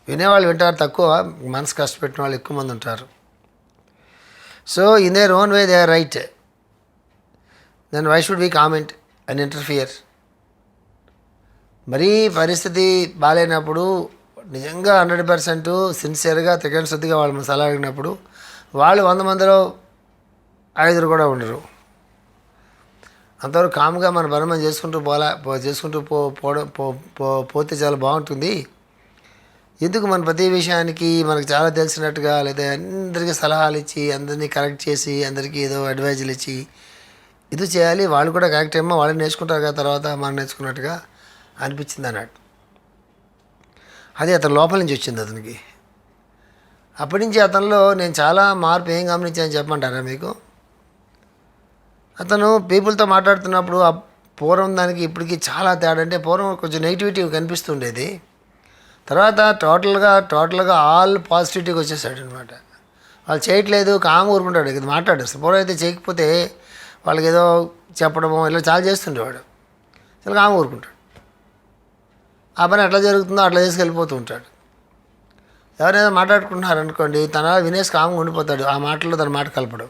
వినేవాళ్ళు వింటారు తక్కువ, మనసు కష్టపెట్టిన వాళ్ళు ఎక్కువ మంది ఉంటారు. So in their own way they are right. Then why should we comment and interfere? మరీ పరిస్థితి బాగాలేనప్పుడు నిజంగా 100% సిన్సియర్గా త్రికరణ శుద్ధిగా వాళ్ళు మన సలహా అడిగినప్పుడు వాళ్ళు 100 మందిలో 5 కూడా ఉండరు. అంతవరకు కామ్గా మన పని మనం చేసుకుంటూ పోతే చాలా బాగుంటుంది. ఎందుకు మన ప్రతి విషయానికి మనకు చాలా తెలిసినట్టుగా లేదా అందరికీ సలహాలు ఇచ్చి అందరినీ కరెక్ట్ చేసి అందరికీ ఏదో అడ్వైజులు ఇచ్చి ఇది చేయాలి, వాళ్ళు కూడా కరెక్ట్ ఏమో వాళ్ళు నేర్చుకుంటారు కదా తర్వాత మనం నేర్చుకున్నట్టుగా అనిపించింది అన్నట్టు. అది అతని లోపల నుంచి వచ్చింది అతనికి. అప్పటి నుంచి అతనిలో నేను చాలా మార్పు ఏం గమనించాను చెప్పమంటారా మీకు? అతను పీపుల్తో మాట్లాడుతున్నప్పుడు పూర్వం దానికి ఇప్పటికి చాలా తేడా. అంటే పూర్వం కొంచెం నెగిటివిటీ కనిపిస్తుండేది, తర్వాత టోటల్గా ఆల్ పాజిటివిటీకి వచ్చేసాడు అనమాట. వాళ్ళు చేయట్లేదు కామ్ ఊరుకుంటాడు, ఇది మాట్లాడు. పూర్వం అయితే చేయకపోతే వాళ్ళకి ఏదో చెప్పడమో ఇలా చాలా చేస్తుండేవాడు. చాలా కామ్ ఊరుకుంటాడు, ఆ పని ఎట్లా జరుగుతుందో అట్లా చేసుకెళ్ళిపోతూ ఉంటాడు. ఎవరైనా మాట్లాడుకుంటున్నారు అనుకోండి, తన వినేసి కామ్గా ఉండిపోతాడు, ఆ మాటల్లో తన మాట కలపడం.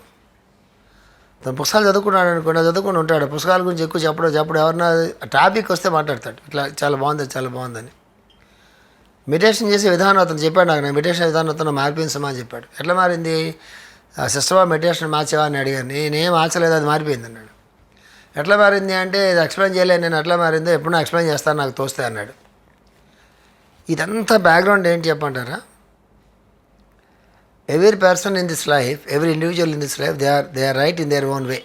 తన పుస్తకాలు చదువుకున్నాడు అనుకోండి, చదువుకుని ఉంటాడు, పుస్తకాల గురించి ఎక్కువ చెప్పడం ఎవరన్నా టాపిక్ వస్తే మాట్లాడతాడు, ఇట్లా చాలా బాగుందని. మెడిటేషన్ చేసే విధానం అతను చెప్పాడు నాకు. నేను మెడిటేషన్ విధానం అతను మారిపోయింది సమా అని చెప్పాడు. ఎట్లా మారింది? సిస్టమా మెడిటేషన్ మార్చేవా అని అడిగాను. నేనేం మార్చలేదు, అది మారిపోయింది అన్నాడు. ఎట్లా మారింది అంటే ఇది ఎక్స్ప్లెయిన్ చేయలేదు నేను, ఎట్లా మారిందో ఎప్పుడు ఎక్స్ప్లెయిన్ చేస్తాను నాకు తోస్తే అన్నాడు. ఇదంతా బ్యాక్గ్రౌండ్ ఏంటి చెప్పంటారా? Every person in this life, every individual in this life, they are right in their own way.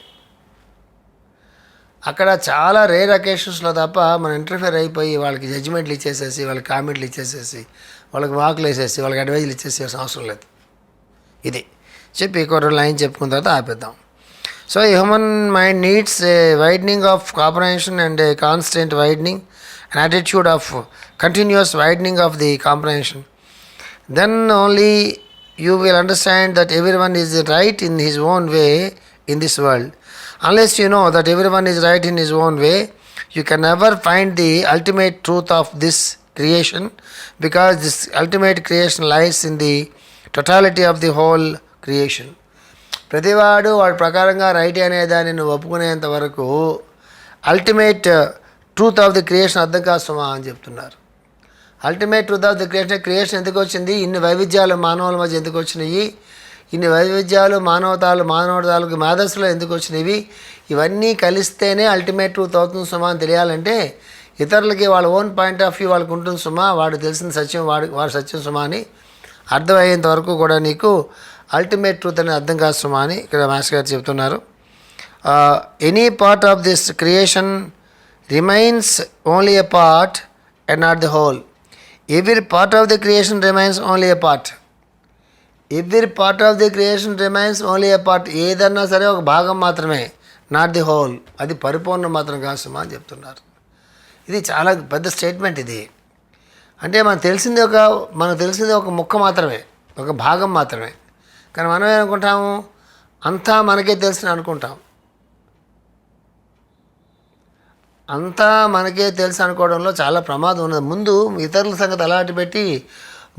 అక్కడ చాలా రేర్ అకేషన్స్లో తప్ప మనం ఇంటర్ఫియర్ అయిపోయి వాళ్ళకి జడ్జిమెంట్లు ఇచ్చేసేసి, వాళ్ళకి కామెంట్లు ఇచ్చేసేసి, వాళ్ళకి వాకులు వేసేసి, వాళ్ళకి అడ్వైజులు ఇచ్చేసేసి అవసరం లేదు. ఇది చెప్పి ఇంకో లైన్ చెప్పుకున్న తర్వాత ఆపేద్దాం. So human mind needs a widening of comprehension and a constant widening, an attitude of continuous widening of the comprehension. Then only you will understand that everyone is right in his own way in this world. Unless you know that everyone is right in his own way, you can never find the ultimate truth of this creation, because this ultimate creation lies in the totality of the whole creation. ప్రతివాడు వాడి ప్రకారంగా right అనే దాన్ని నువ్వు ఒప్పుకునేంత వరకు ultimate truth of the creation అర్థం కాదు సుమా అని చెప్తున్నారు. Ultimate truth of the creation ఎందుకు వచ్చింది? ఇన్ని వైవిధ్యాలు మానవుల మధ్య ఎందుకు వచ్చినాయి? ఇన్ని వైవిధ్యాలు మానవతాలకు మేధస్సులో ఎందుకు వచ్చినవి? ఇవన్నీ కలిస్తేనే అల్టిమేట్ ట్రూత్ అవుతుంది సుమా అని తెలియాలంటే ఇతరులకి వాళ్ళ ఓన్ పాయింట్ ఆఫ్ వ్యూ వాళ్ళకి ఉంటుంది సుమా. వాడు తెలిసిన సత్యం వాడు సత్యం సుమా అని అర్థమయ్యేంత వరకు కూడా నీకు అల్టిమేట్ ట్రూత్ అనేది అర్థం కాదు సుమా అని ఇక్కడ మాస్టర్ గారు చెప్తున్నారు. Any part of this creation remains only a part and not the whole. Every part of the creation remains only a part. Every part of the creation remains only a part. ఏదన్నా సరే ఒక భాగం మాత్రమే, not the whole. అది పరిపూర్ణం మాత్రం కాదు సుమా అని చెప్తున్నారు. ఇది చాలా పెద్ద స్టేట్మెంట్ ఇది. అంటే మనకు తెలిసింది ఒక ముక్క మాత్రమే, ఒక భాగం మాత్రమే. కానీ మనం ఏమనుకుంటాము, అంతా మనకే తెలిసిన అనుకుంటాం. అంతా మనకే తెలుసు అనుకోవడంలో చాలా ప్రమాదం ఉన్నది. ముందు ఇతరుల సంగతి అలాంటి పెట్టి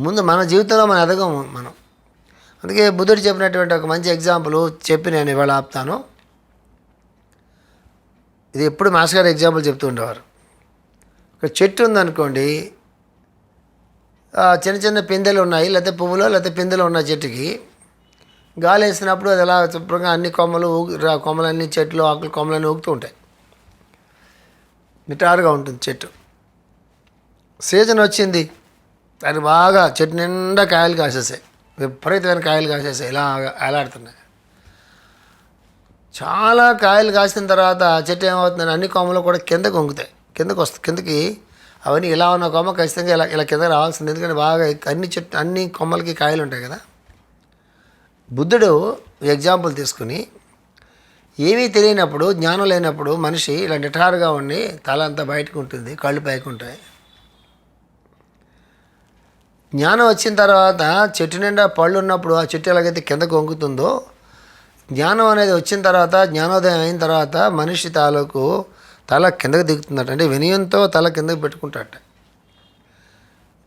ముందు మన జీవితంలో మనం ఎదగము మనం. అందుకే బుద్ధుడు చెప్పినటువంటి ఒక మంచి ఎగ్జాంపుల్ చెప్పి నేను ఇవాళ ఆపుతాను. ఇది ఎప్పుడు మాస్టర్ గారు ఎగ్జాంపుల్ చెప్తూ ఉండేవారు. ఒక చెట్టు ఉందనుకోండి, చిన్న చిన్న పిందెలు ఉన్నాయి, లేకపోతే పువ్వులు లేకపోతే పిందెలు ఉన్న చెట్టుకి గాలి వేసినప్పుడు అది ఎలా శుభ్రంగా అన్ని కొమ్మలన్నీ చెట్లు ఆకులు కొమ్మలన్నీ ఊగుతూ ఉంటాయి, నిటారుగా ఉంటుంది చెట్టు. సీజన్ వచ్చింది, దానికి బాగా చెట్టు నిండా కాయలు కాసేసాయి, విపరీతమైన కాయలు కాసేసాయి, ఇలా ఏలాడుతున్నాయి. చాలా కాయలు కాసిన తర్వాత చెట్టు ఏమవుతుందని అన్ని కొమ్మలు కూడా కిందకు వంగుతాయి, కిందకి అవన్నీ ఇలా ఉన్న కొమ్మ ఖచ్చితంగా ఇలా కింద రావాల్సింది, ఎందుకంటే బాగా అన్ని కొమ్మలకి కాయలు ఉంటాయి కదా. బుద్ధుడు ఎగ్జాంపుల్ తీసుకుని ఏమీ తెలియనప్పుడు, జ్ఞానం లేనప్పుడు మనిషి ఇలా నిటారుగా ఉండి తల అంతా బయటకు ఉంటుంది, కళ్ళు పైకి ఉంటాయి. జ్ఞానం వచ్చిన తర్వాత చెట్టు నిండా పళ్ళు ఉన్నప్పుడు ఆ చెట్టు ఎలాగైతే కిందకు వంగుతుందో, జ్ఞానం అనేది వచ్చిన తర్వాత, జ్ఞానోదయం అయిన తర్వాత మనిషి తాలూకు తల కిందకు దిగుతుందట. అంటే వినయంతో తల కిందకు పెట్టుకుంటాడట.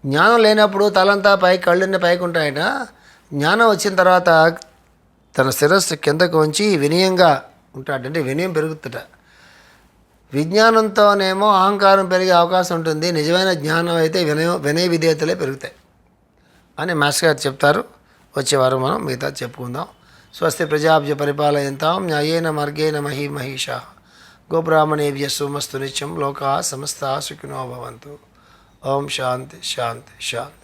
జ్ఞానం లేనప్పుడు తలంతా పైకి, కళ్ళున్న పైకి ఉంటాయట. జ్ఞానం వచ్చిన తర్వాత తన శిరస్సు కిందకు వంచి వినయంగా ఉంటాడు, అంటే వినయం పెరుగుతుంట. విజ్ఞానంతోనేమో అహంకారం పెరిగే అవకాశం ఉంటుంది, నిజమైన జ్ఞానం అయితే వినయ విధేయతలే పెరుగుతాయి అని మాస్టర్ గారు చెప్తారు. వచ్చేవారు మనం మిగతా చెప్పుకుందాం. స్వస్తి ప్రజాభ్య పరిపాలయంతాం న్యాయేన మార్గేణ మహిమహీషా గోబ్రాహ్మణేభ్య సోమస్తు నిత్యం లోకా సమస్తా సుఖినో భవంతు. ఓం శాంతి శాంతి శాంతి.